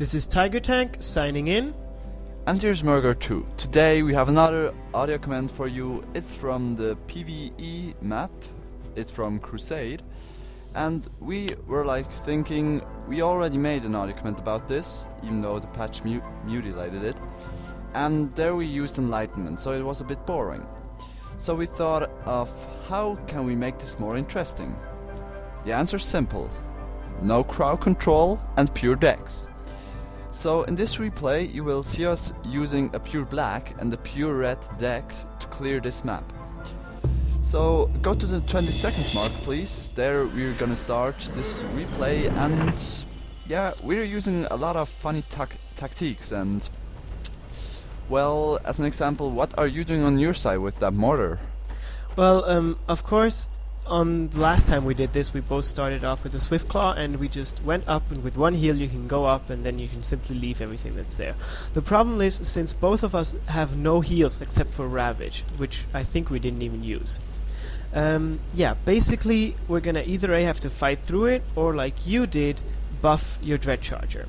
This is tigertank signing in. And here's Mergar 2. Today we have another audio command for you. It's from the PVE map. It's from Crusade. And we were thinking, we already made an audio command about this, even though the patch mutilated it. And there we used enlightenment, so it was a bit boring. So we thought of how can we make this more interesting? The answer's simple. No crowd control and pure decks. So in this replay you will see us using a pure black and a pure red deck to clear this map. So go to the 20 seconds mark please. There we're gonna start this replay, and yeah, we're using a lot of funny tactics. And well, as an example, what are you doing on your side with that mortar? Well, of course, on the last time we did this, we both started off with a Swift Claw, and we just went up, and with one heal you can go up, and then you can simply leave everything that's there. The problem is, since both of us have no heals except for Ravage, which I think we didn't even use. Yeah, basically we're gonna either have to fight through it, or like you did, buff your Dread Charger.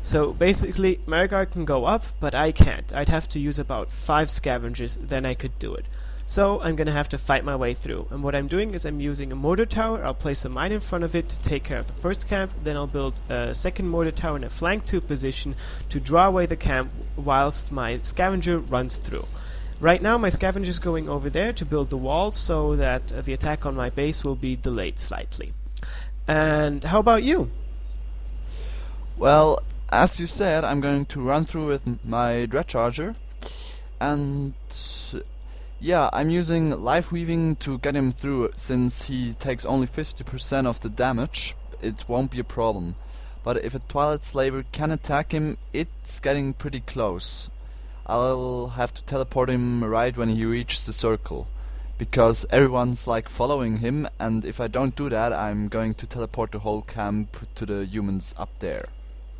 So basically Mergar can go up, but I can't. I'd have to use about 5 scavengers, then I could do it. So I'm gonna have to fight my way through, and what I'm doing is I'm using a mortar tower. I'll place a mine in front of it to take care of the first camp, then I'll build a second mortar tower in a flank 2 position to draw away the camp whilst my scavenger runs through. Right now my scavenger is going over there to build the wall so that the attack on my base will be delayed slightly. And how about you? Well, as you said, I'm going to run through with my Dread Charger, and yeah, I'm using Life Weaving to get him through. Since he takes only 50% of the damage, it won't be a problem. But if a Twilight Slaver can attack him, it's getting pretty close. I'll have to teleport him right when he reaches the circle, because everyone's following him, and if I don't do that, I'm going to teleport the whole camp to the humans up there,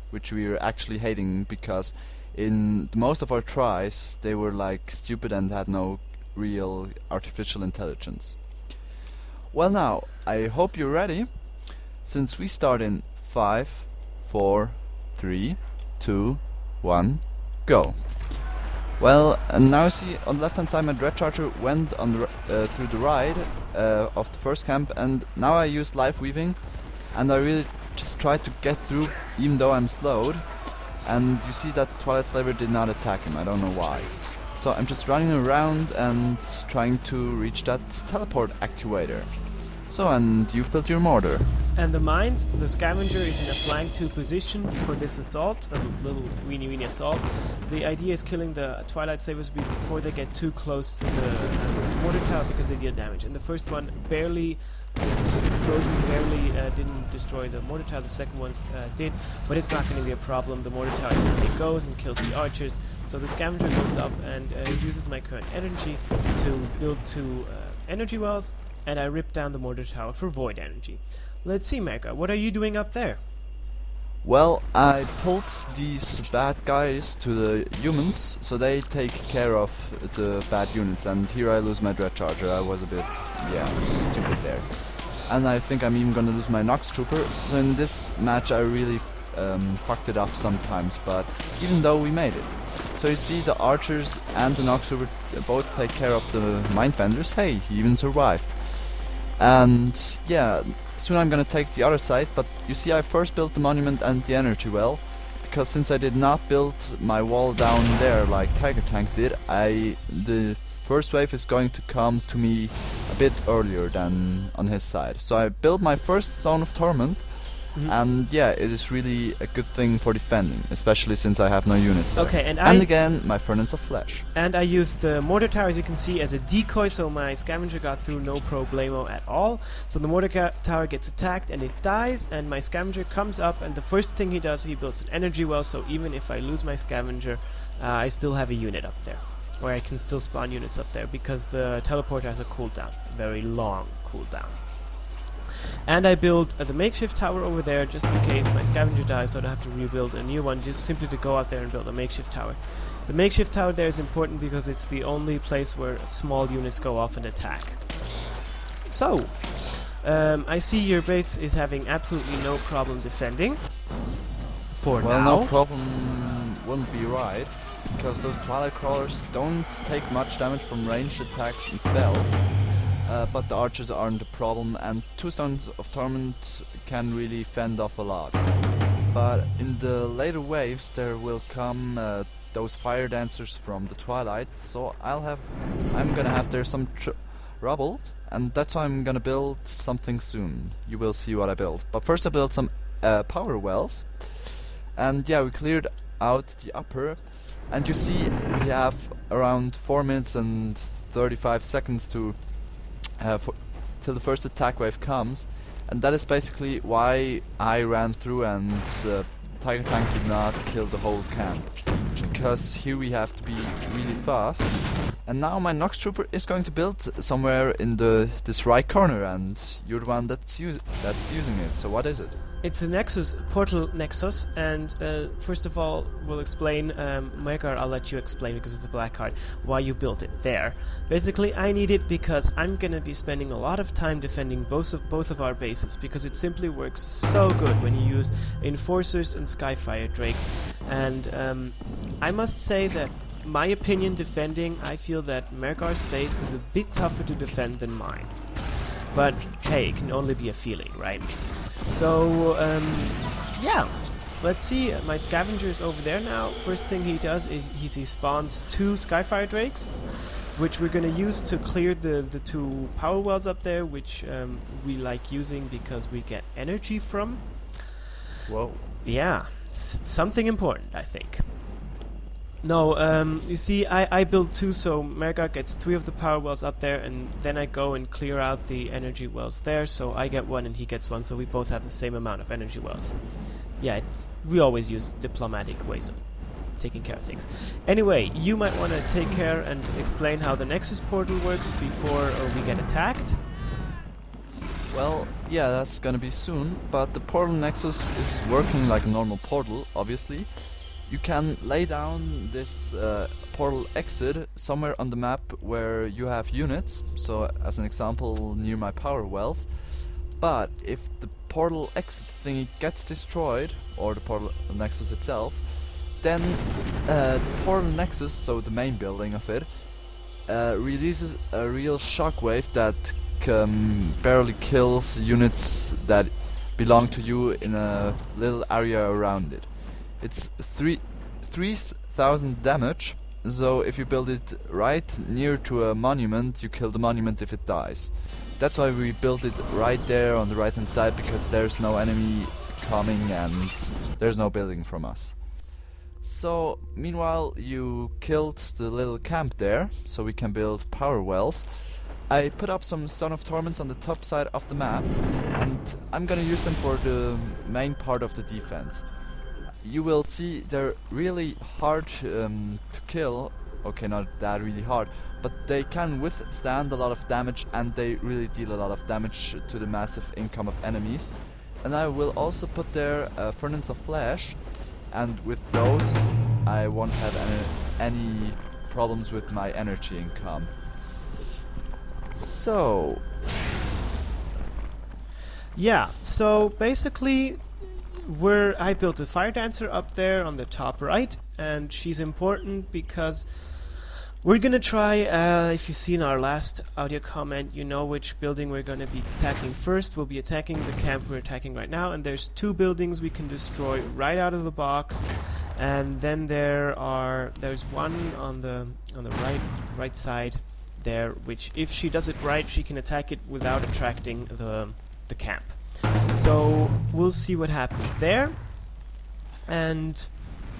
which we're actually hating, because in most of our tries they were stupid and had no real artificial intelligence. Well, now I hope you're ready, since we start in 5, 4, 3, 2, 1, go. Well, and now you see on the left hand side my Dread Charger went on the through the right of the first camp, and now I used Life Weaving, and I really just tried to get through even though I'm slowed, and you see that Twilight Slaver did not attack him. I don't know why. So I'm just running around and trying to reach that teleport activator. So, and you've built your mortar. And the mines, the scavenger is in a flank 2 position for this assault, a little weeny assault. The idea is killing the Twilight Slavers before they get too close to the mortar tower, because they deal damage. And the first one barely, this explosion barely didn't destroy the mortar tower, the second ones did, but it's not going to be a problem. The mortar tower simply goes and kills the archers, so the scavenger goes up and uses my current energy to build 2 energy wells, and I rip down the mortar tower for void energy. Let's see, Mergar, what are you doing up there? Well, I pulled these bad guys to the humans, so they take care of the bad units, and here I lose my Dread Charger. I was a bit, stupid there. And I think I'm even gonna lose my Nox Trooper, so in this match I really fucked it up sometimes, but even though we made it. So you see the archers and the Nox Trooper both take care of the Mindbenders. Hey, he even survived. And yeah, soon I'm gonna take the other side, but you see I first built the monument and the energy well, because since I did not build my wall down there like tigertank did, the first wave is going to come to me a bit earlier than on his side. So I built my first Zone of Torment, and yeah, it is really a good thing for defending, especially since I have no units there. Okay, and again, my Furnace of Flesh. And I used the mortar tower, as you can see, as a decoy, so my scavenger got through no problemo at all. So the mortar tower gets attacked and it dies, and my scavenger comes up, and the first thing he does, he builds an energy well, so even if I lose my scavenger, I still have a unit up there. Or I can still spawn units up there, because the teleporter has a cooldown, very long cooldown. And I built the makeshift tower over there just in case my scavenger dies, so I don't have to rebuild a new one, just simply to go out there and build a makeshift tower. The makeshift tower there is important because it's the only place where small units go off and attack. So, I see your base is having absolutely no problem defending. For Well, now. no problem wouldn't be right, because those Twilight Crawlers don't take much damage from ranged attacks and spells, but the archers aren't a problem, and 2 Stones of Torment can really fend off a lot. But in the later waves there will come those fire dancers from the Twilight, so I'm gonna have there some trouble, and that's why I'm gonna build something soon. You will see what I build. But first I built some power wells, and yeah, we cleared out the upper, and you see we have around 4 minutes and 35 seconds to till the first attack wave comes, and that is basically why I ran through and Tiger Tank did not kill the whole camp, because here we have to be really fast. And now my Nox Trooper is going to build somewhere in this right corner, and you're the one that's using it. So what is it? It's a Nexus, Portal Nexus, and first of all, we'll explain, Mergar, I'll let you explain because it's a black card, why you built it there. Basically, I need it because I'm gonna be spending a lot of time defending both of our bases, because it simply works so good when you use Enforcers and Skyfire Drakes. And I must say that, my opinion defending, I feel that Mergar's base is a bit tougher to defend than mine. But hey, it can only be a feeling, right? So, yeah, let's see. My scavenger is over there now. First thing he does is he spawns 2 Skyfire Drakes, which we're gonna use to clear the 2 power wells up there, which we like using because we get energy from. Whoa. Yeah, it's something important, I think. No, you see, I build 2, so Mergar gets 3 of the power wells up there, and then I go and clear out the energy wells there, so I get 1 and he gets 1, so we both have the same amount of energy wells. Yeah, we always use diplomatic ways of taking care of things. Anyway, you might want to take care and explain how the Nexus portal works before we get attacked. Well, yeah, that's gonna be soon, but the Portal Nexus is working like a normal portal, obviously. You can lay down this portal exit somewhere on the map where you have units, so as an example near my power wells. But if the portal exit thingy gets destroyed, or the portal nexus itself, then the portal nexus, so the main building of it, releases a real shockwave that barely kills units that belong to you in a little area around it. It's 3,000 damage, so if you build it right near to a monument, you kill the monument if it dies. That's why we built it right there on the right hand side, because there's no enemy coming and there's no building from us. So, meanwhile, you killed the little camp there, so we can build power wells. I put up some Stone of Torments on the top side of the map, and I'm gonna use them for the main part of the defense. You will see they're really hard to kill. Okay, not that really hard, but they can withstand a lot of damage, and they really deal a lot of damage to the massive income of enemies. And I will also put there Furnace of Flesh, and with those I won't have any problems with my energy income. So yeah, so basically I built a fire dancer up there on the top right, and she's important because we're gonna try, if you've seen our last audio comment, you know which building we're gonna be attacking first. We'll be attacking the camp we're attacking right now, and there's 2 buildings we can destroy right out of the box, and then there's one on the right side there, which if she does it right, she can attack it without attracting the camp. So we'll see what happens there. And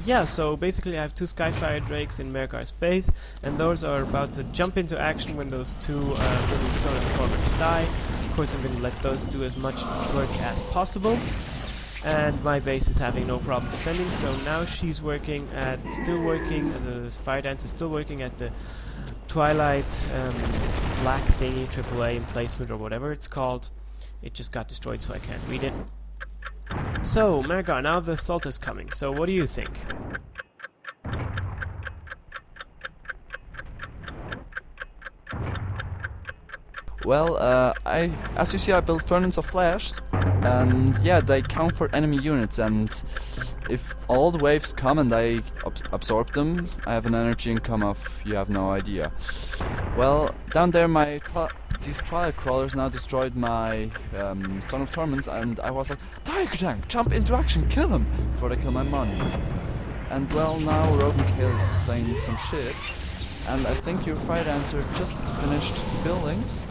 yeah, so basically I have 2 Skyfire Drakes in Mergar's base, and those are about to jump into action when those 2 little Stone of Torments die. Of course I'm going to let those do as much work as possible. And my base is having no problem defending, so now she's still working, the Fire Dance is still working at the Twilight flak thingy, AAA emplacement or whatever it's called. It just got destroyed, so I can't read it. So, Mergar, now the assault is coming, so what do you think? well, as you see, I built Furnace of Flash, and yeah, they count for enemy units, and if all the waves come and I absorb them, I have an energy income of you have no idea. Well, down there these Twilight Crawlers now destroyed my Stone of Torments, and I was like, Tiger Tank, jump into action, kill him, before they kill my monument. And well, now Rogenkale is saying some shit, and I think your Fire Dancer just finished buildings.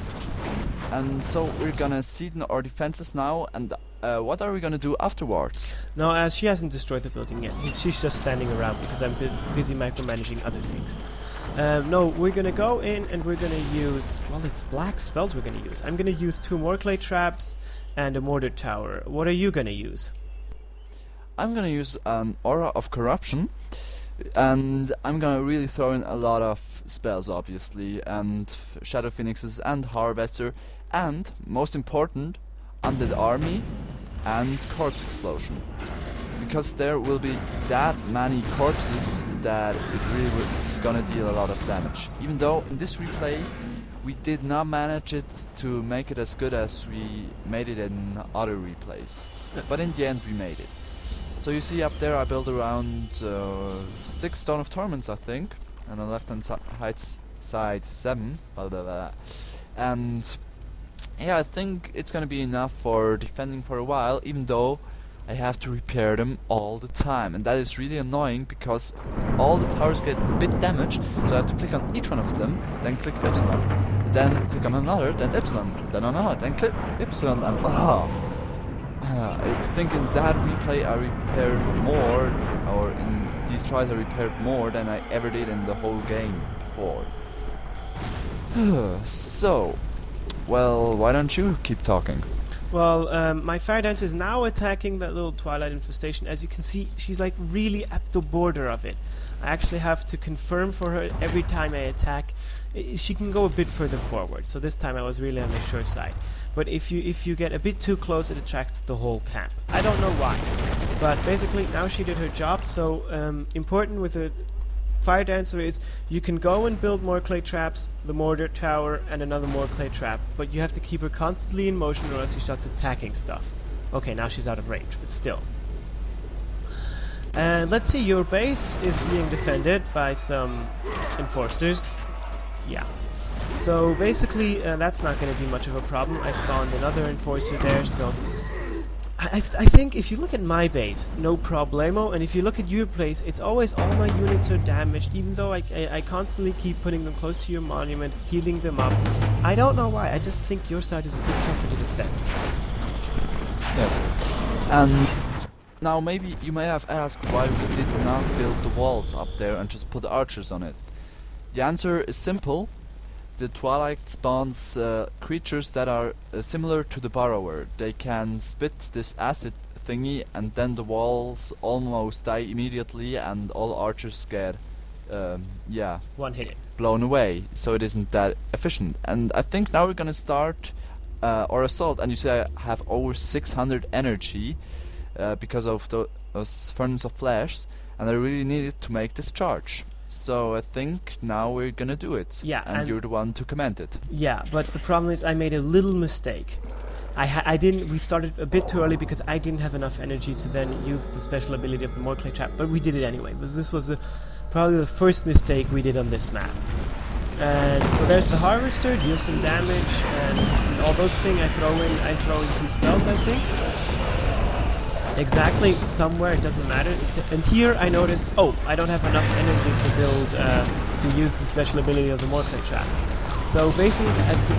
And so we're gonna seed our defenses now, and what are we gonna do afterwards? No, she hasn't destroyed the building yet. She's just standing around because I'm busy micromanaging other things. No, we're gonna go in and we're gonna use... Well, it's black spells we're gonna use. I'm gonna use 2 more clay traps and a mortar tower. What are you gonna use? I'm gonna use an Aura of Corruption, and I'm gonna really throw in a lot of spells, obviously, and Shadow Phoenixes and Harvester, and, most important, Undead Army and Corpse Explosion. Because there will be that many corpses that it really is gonna deal a lot of damage. Even though in this replay we did not manage it to make it as good as we made it in other replays. But in the end we made it. So you see up there I built around 6 Stone of Torments, I think, and on the left hand side 7, blah blah blah. And yeah, I think it's gonna be enough for defending for a while, even though I have to repair them all the time, and that is really annoying because all the towers get a bit damaged, so I have to click on each one of them, then click Y, then click on another, then Y, then on another, then click Y, and I think in that replay I repaired more, or in these tries I repaired more than I ever did in the whole game before. So, well, why don't you keep talking? Well, my Fire Dancer is now attacking that little Twilight Infestation. As you can see, she's like really at the border of it. I actually have to confirm for her every time I attack. She can go a bit further forward, so this time I was really on the short side. But if you get a bit too close, it attracts the whole camp. I don't know why, but basically now she did her job. So important with a Fire Dancer is you can go and build more clay traps, the mortar tower, and another more clay trap, but you have to keep her constantly in motion or else she starts attacking stuff. Okay, now she's out of range, but still. And let's see, your base is being defended by some enforcers. Yeah. So basically, that's not going to be much of a problem. I spawned another enforcer there, so... I think if you look at my base, no problemo, and if you look at your place, it's always all my units are damaged, even though I constantly keep putting them close to your monument, healing them up. I don't know why, I just think your side is a bit tougher to defend. Yes. And now maybe you may have asked why we did not build the walls up there and just put archers on it. The answer is simple. The Twilight spawns creatures that are similar to the Borrower. They can spit this acid thingy and then the walls almost die immediately and all archers get one hit blown away, so it isn't that efficient. And I think now we're gonna start our assault, and you see I have over 600 energy because of those Furnace of Flash, and I really need it to make this charge. So I think now we're gonna do it. Yeah, and you're the one to comment it. Yeah, but the problem is I made a little mistake. We started a bit too early because I didn't have enough energy to then use the special ability of the more clay trap, but we did it anyway. But this was probably the first mistake we did on this map. And so there's the Harvester, deal some damage, and all those things I throw in 2 spells, I think. Exactly, somewhere, it doesn't matter. And here I noticed, oh, I don't have enough energy to build, to use the special ability of the more clay trap. So basically,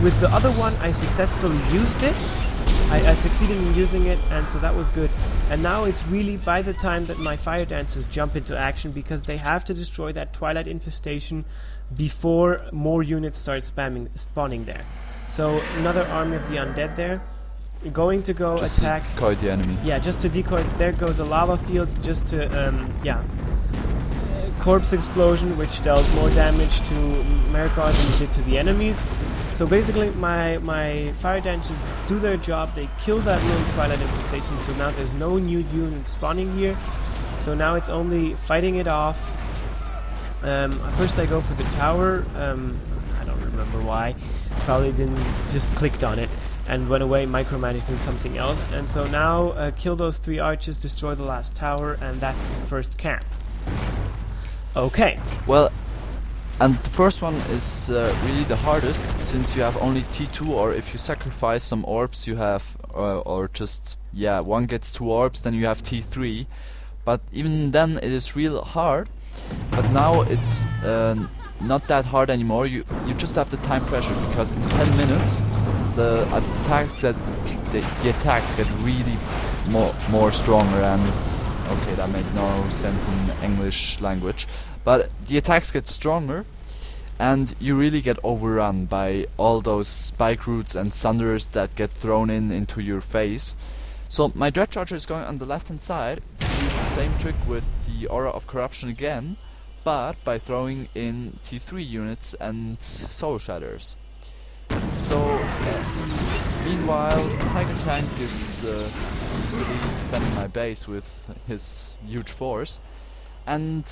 with the other one, I successfully used it. I succeeded in using it, and so that was good. And now it's really by the time that my Fire Dancers jump into action, because they have to destroy that Twilight Infestation before more units start spawning there. So another army of the undead there. Going to go just attack. To decoy the enemy. Yeah, just to decoy. There goes a lava field, just to corpse explosion, which dealt more damage to Mergar than it did to the enemies. So basically, my Fire Dancers do their job. They kill that little Twilight Infestation. So now there's no new unit spawning here. So now it's only fighting it off. First I go for the tower. I don't remember why. Probably didn't just clicked on it. and went away micromanaging something else. And so now kill those 3 archers, destroy the last tower, and that's the first camp. Okay. Well, and the first one is really the hardest, since you have only T2, or if you sacrifice some orbs you have, or just, yeah, one gets 2 orbs, then you have T3. But even then it is real hard. But now it's not that hard anymore. You just have the time pressure, because in 10 minutes the attacks get really more stronger. And okay, that made no sense in English language, but the attacks get stronger, and you really get overrun by all those spike roots and thunderers that get thrown into your face. So my Dread Charger is going on the left hand side to do the same trick with the Aura of Corruption again, but by throwing in T3 units and Soul Shatters. So meanwhile, Tiger Tank is easily defending my base with his huge force. And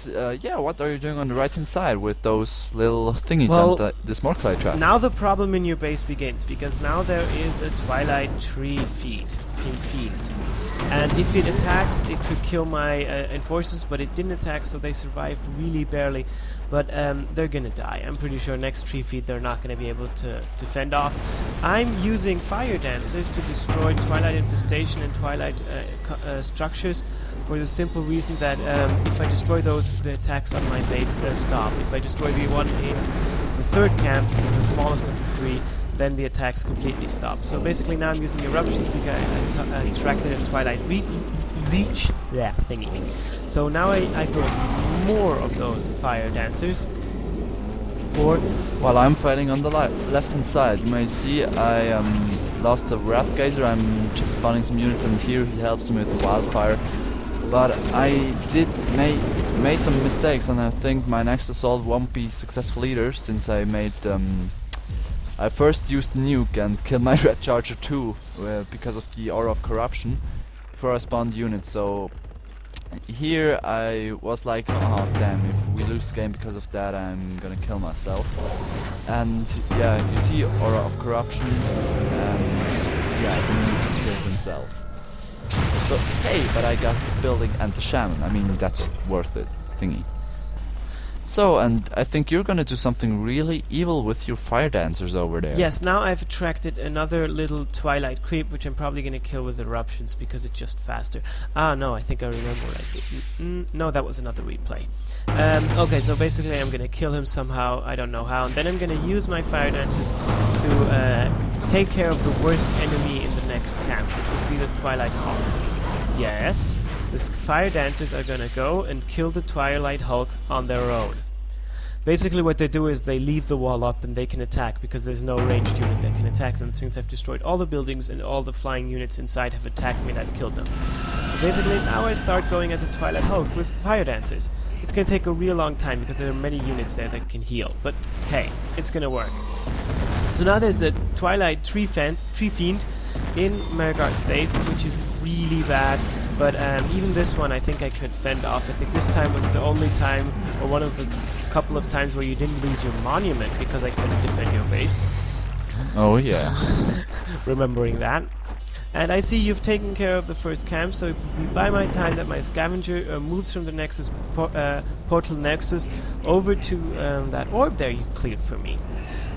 yeah, what are you doing on the right hand side with those little thingies and this Morclay trap? Now the problem in your base begins, because now there is a Twilight Tree fiend. And if it attacks, it could kill my enforcers, but it didn't attack, so they survived really barely. But they're gonna die. I'm pretty sure next tree feed they're not gonna be able to fend off. I'm using Fire Dancers to destroy Twilight Infestation and Twilight structures, for the simple reason that if I destroy those, the attacks on my base stop. If I destroy the one in the third camp, the smallest of the 3, then the attacks completely stop. So basically now I'm using Eruptions because I extracted a Twilight Reach thingy. So now I build more of those Fire Dancers. While I'm fighting on the left hand side, you may see I lost a Wrath Geyser. I'm just spawning some units, and here he helps me with Wildfire. But I made some mistakes, and I think my next assault won't be successful either, since I first used the nuke and killed my Red Charger too, because of the Aura of Corruption, before I spawned units. So here I was like, oh damn, if we lose the game because of that, I'm gonna kill myself. And yeah, you see Aura of Corruption, and yeah, the nuke killed himself. So hey, but I got the building and the shaman. I mean, that's worth it thingy. So, and I think you're gonna do something really evil with your Fire Dancers over there. Yes, now I've attracted another little Twilight creep, which I'm probably gonna kill with Eruptions because it's just faster. Ah, no, I think I remember what I did. No, that was another replay. Okay, so basically I'm gonna kill him somehow, I don't know how, and then I'm gonna use my Fire Dancers to take care of the worst enemy in the next camp, which would be the Twilight Hulk. Yes, the Fire Dancers are gonna go and kill the Twilight Hulk on their own. Basically what they do is they leave the wall up and they can attack, because there's no ranged unit that can attack them, since I've destroyed all the buildings and all the flying units inside have attacked me and I've killed them. So basically now I start going at the Twilight Hulk with Fire Dancers. It's gonna take a real long time because there are many units there that can heal, but hey, it's gonna work. So now there's a Twilight Tree Fiend in Mergar's base, which is really bad. But even this one I think I could fend off. I think this time was the only time, or one of the couple of times, where you didn't lose your monument because I couldn't defend your base. Oh yeah. Remembering that. And I see you've taken care of the first camp, so by my time that my scavenger moves from the Nexus portal Nexus over to that orb there you cleared for me.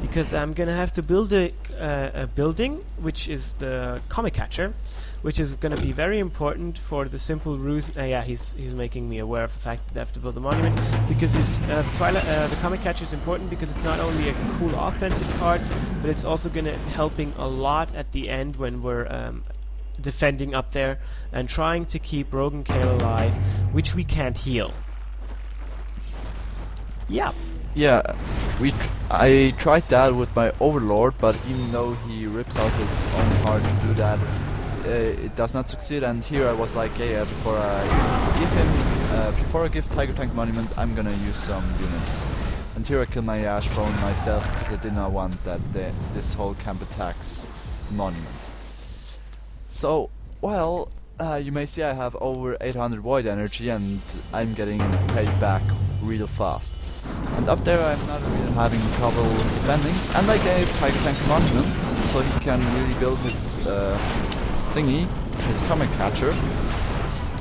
Because I'm gonna have to build a building, which is the Comic Catcher, which is going to be very important for the simple reason. Yeah, he's making me aware of the fact that I have to build a monument, because it's the Comic Catcher is important because it's not only a cool offensive card, but it's also going to helping a lot at the end when we're defending up there and trying to keep Rogue and Kale alive, which we can't heal. Yeah. Yeah, I tried that with my Overlord, but even though he rips out his own heart to do that, it does not succeed. And here I was like, yeah, before I give Tiger Tank Monument, I'm gonna use some units. And here I kill my Ashbone myself because I did not want that this whole camp attacks Monument. So, well, you may see I have over 800 Void Energy, and I'm getting paid back real fast. And up there I'm not really having trouble defending, and I gave Tiger Tank Monument so he can really build his thingy, his comet catcher.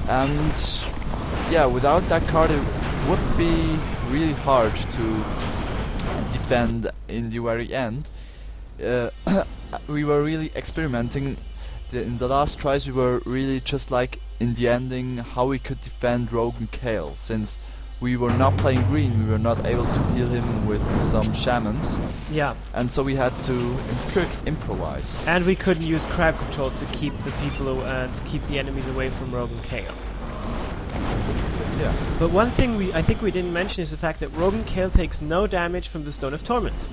And yeah, without that card it would be really hard to defend in the very end. We were really experimenting. In the last tries we were really just like in the ending how we could defend Rogue and Kale, since we were not playing green, we were not able to heal him with some shamans. Yeah. And so we had to improvise. And we couldn't use crab controls to keep the people to keep the enemies away from Rogue and Kale. Yeah. But one thing I think we didn't mention is the fact that Rogue and Kale takes no damage from the Stone of Torments,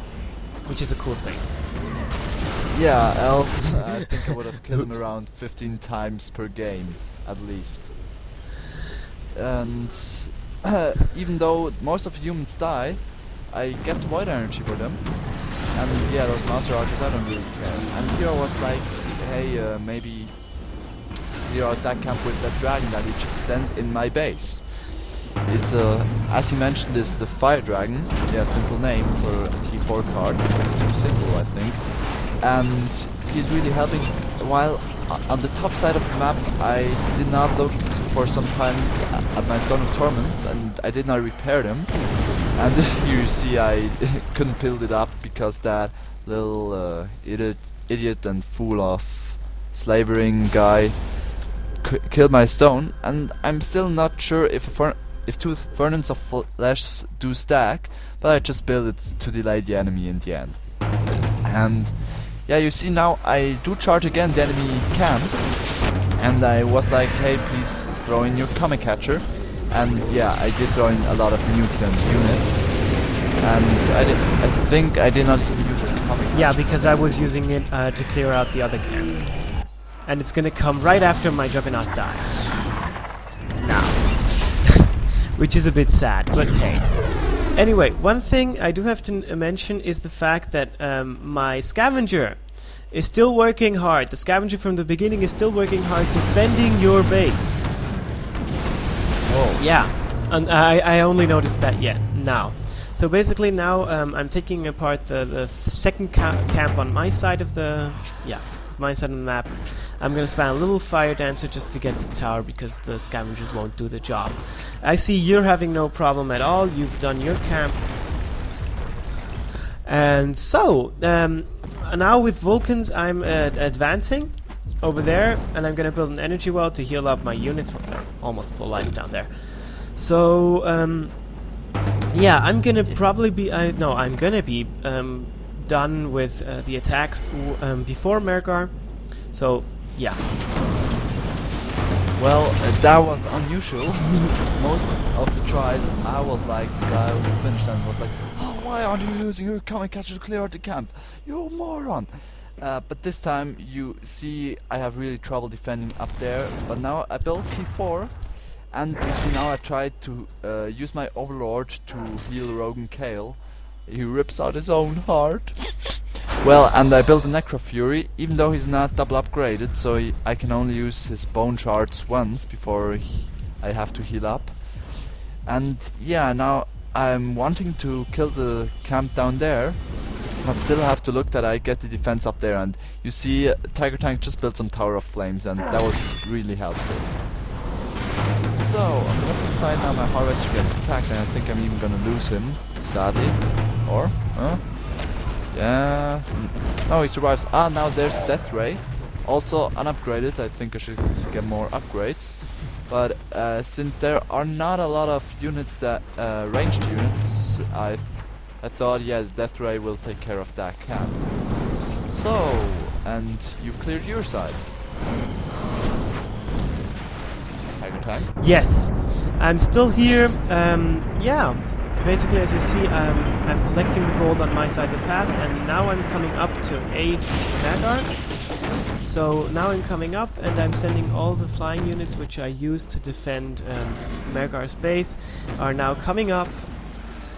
which is a cool thing. Yeah, else I think I would have killed him around 15 times per game, at least. And even though most of the humans die, I get white energy for them. And yeah, those monster archers, I don't really care. And here I was like, hey, maybe clear out that camp with that dragon that he just sent in my base. It's as he mentioned, is the fire dragon. Yeah, simple name for a T4 card. Too simple, I think. And he's really helping. While on the top side of the map, I did not look for sometimes at my Stone of Torments, and I did not repair them. And you see, I couldn't build it up because that little idiot and fool of slavering guy killed my stone. And I'm still not sure if two Furnaces of Flesh do stack, but I just built it to delay the enemy in the end. And yeah, you see now I do charge again the enemy camp, and I was like, hey, please throw in your comet catcher. And yeah, I did throw in a lot of nukes and units, and I think I did not use the comet catcher. Yeah, because I was using it to clear out the other camp. And it's gonna come right after my Juggernaut dies. Now. Which is a bit sad, but hey. Anyway, one thing I do have to mention is the fact that my scavenger is still working hard. The scavenger from the beginning is still working hard defending your base. Oh. Yeah, and I only noticed that now. So basically now I'm taking apart the second camp on my side of the map. I'm gonna spam a little fire dancer just to get the tower because the scavengers won't do the job. I see you're having no problem at all. You've done your camp. And so now with Vulcans I'm advancing over there, and I'm gonna build an energy well to heal up my units. Well, they're almost full life down there. So yeah, I'm gonna probably be I'm gonna be done with the attacks before Mergar. So yeah. Well, that was unusual. Most of the tries I was like the guy who finished and was like, oh, why aren't you using your comet catcher to clear out the camp? You moron! But this time you see I have really trouble defending up there. But now I built T4, and you see now I tried to use my Overlord to heal Rogue and Kale. He rips out his own heart. Well, and I built a Necro Fury, even though he's not double upgraded, so I can only use his bone shards once before I have to heal up. And yeah, now I'm wanting to kill the camp down there, but still have to look that I get the defense up there. And you see, Tiger Tank just built some Tower of Flames, and that was really helpful. So, on the left-hand side now my Harvester gets attacked, and I think I'm even gonna lose him, sadly. Or, yeah, no, he survives. Ah, now there's Death Ray, also unupgraded. I think I should get more upgrades. But since there are not a lot of units that ranged units, I thought, yeah, Death Ray will take care of that camp. So, and you've cleared your side. Tiger Tank? Yes, I'm still here. Yeah. Basically, as you see, I'm collecting the gold on my side of the path, and now I'm coming up to aid Mergar. So now I'm coming up, and I'm sending all the flying units which I used to defend Mergar's base are now coming up,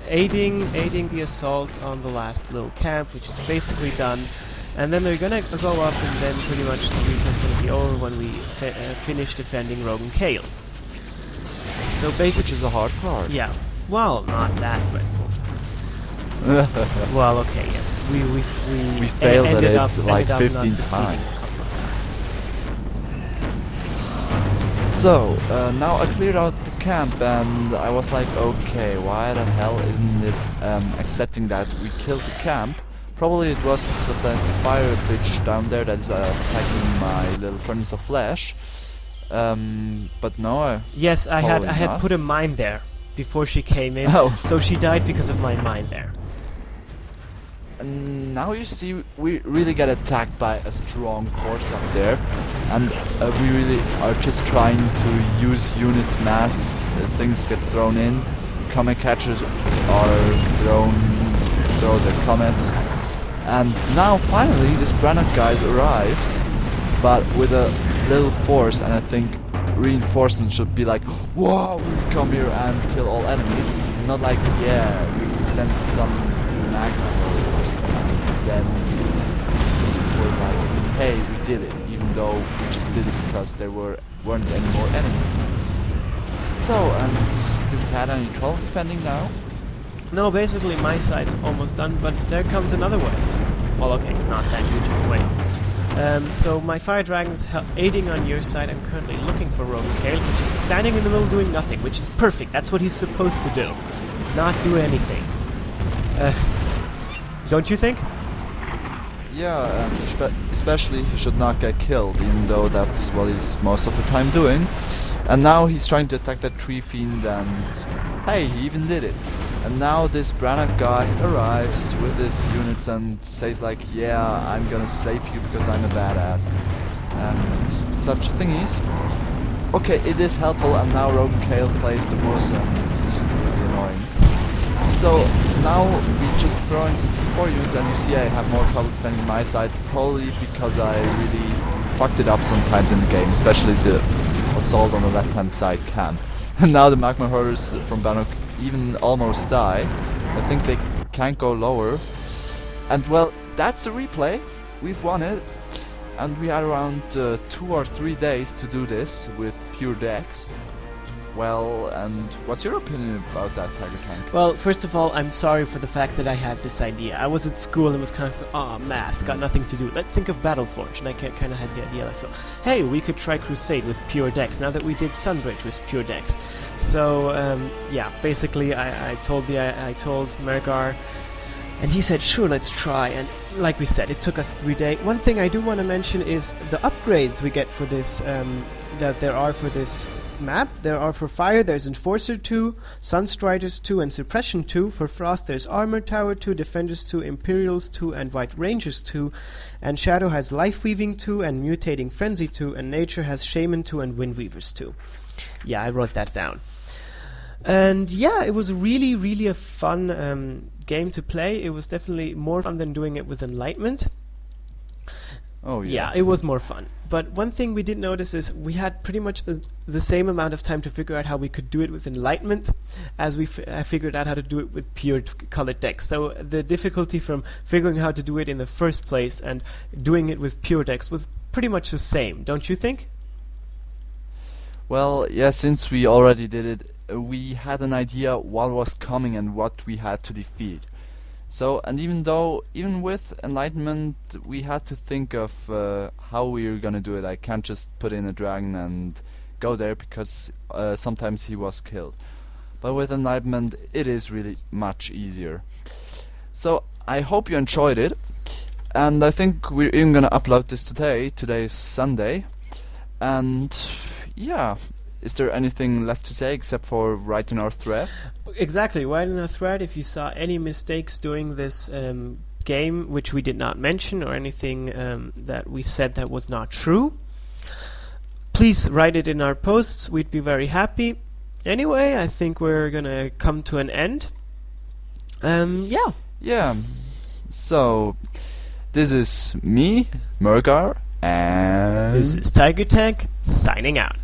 aiding the assault on the last little camp, which is basically done. And then they're gonna go up, and then pretty much the replay's gonna be over when we finish defending Rogue and Kale. So basically, which is a hard card. Yeah. Well, not that dreadful. Well, okay, yes, we failed at ended it up, like ended up 15 not succeeding times. a couple of times. So, now I cleared out the camp and I was like, okay, why the hell isn't it accepting that we killed the camp? Probably it was because of that fire bitch down there that is attacking my little furnace of flesh. But no, Yes, I had not. put a mine there before she came in, Oh. so she died because of my mine there. And now you see we really get attacked by a strong force up there, and we really are just trying to use units mass, things get thrown in, comet catchers are throw their comets, and now finally this Brannock guy arrives, but with a little force, and I think reinforcements should be like, whoa, we come here and kill all enemies, not like, yeah, we sent some magma horrors and then we're like, hey, we did it, even though we just did it because there weren't any more enemies. So, and do we had any trouble defending now? No, basically my side's almost done, but there comes another wave. Well, okay, it's not that huge of a wave. So my fire dragon's aiding on your side. I'm currently looking for Rogan Kale, which is standing in the middle doing nothing, which is perfect. That's what he's supposed to do. Not do anything. Don't you think? Yeah, especially he should not get killed, even though that's what he's most of the time doing. And now he's trying to attack that tree fiend, and hey, he even did it. And now this Brannock guy arrives with his units and says like, yeah, I'm gonna save you because I'm a badass. And such thingies. Okay, it is helpful, and now Rogan Kale plays the wuss, and it's really annoying. So now we just throw in some T4 units, and you see I have more trouble defending my side, probably because I really fucked it up sometimes in the game, especially the assault on the left hand side camp. And now the magma herders from Brannock even almost die. I think they can't go lower. And well, that's the replay. We've won it. And we had around 2 or 3 days to do this with pure decks. Well, and what's your opinion about that, Tiger Tank? Well, first of all, I'm sorry for the fact that I had this idea. I was at school and was kind of, math, got nothing to do. Let's think of BattleForge, and I kind of had the idea like, so, hey, we could try Crusade with pure decks, now that we did Sunbridge with pure decks. So, yeah, basically, I told Mergar, and he said, sure, let's try, and like we said, it took us 3 days. One thing I do want to mention is the upgrades we get for this, that there are for this map. There are for Fire, there's Enforcer 2, Sunstriders 2, and Suppression 2. For Frost, there's Armor Tower 2, Defenders 2, Imperials 2, and White Rangers 2. And Shadow has Life Weaving 2, and Mutating Frenzy 2, and Nature has Shaman 2, and Windweavers 2. Yeah, I wrote that down. And yeah, it was really, really a fun game to play. It was definitely more fun than doing it with Enlightenment. Oh yeah. Yeah, it was more fun. But one thing we did notice is we had pretty much the same amount of time to figure out how we could do it with Enlightenment as we figured out how to do it with pure colored decks. So the difficulty from figuring out how to do it in the first place and doing it with pure decks was pretty much the same, don't you think? Well, yeah, since we already did it, we had an idea what was coming and what we had to defeat. So, and even with Enlightenment, we had to think of how we were gonna do it. I can't just put in a dragon and go there because sometimes he was killed. But with Enlightenment, it is really much easier. So, I hope you enjoyed it. And I think we're even gonna upload this today. Today is Sunday. And yeah. Is there anything left to say except for write in our thread? Exactly, write in our thread if you saw any mistakes during this game which we did not mention, or anything that we said that was not true. Please write it in our posts, we'd be very happy. Anyway, I think we're gonna come to an end. Yeah. Yeah. So, this is me, Mergar, and This is Tiger Tank, signing out.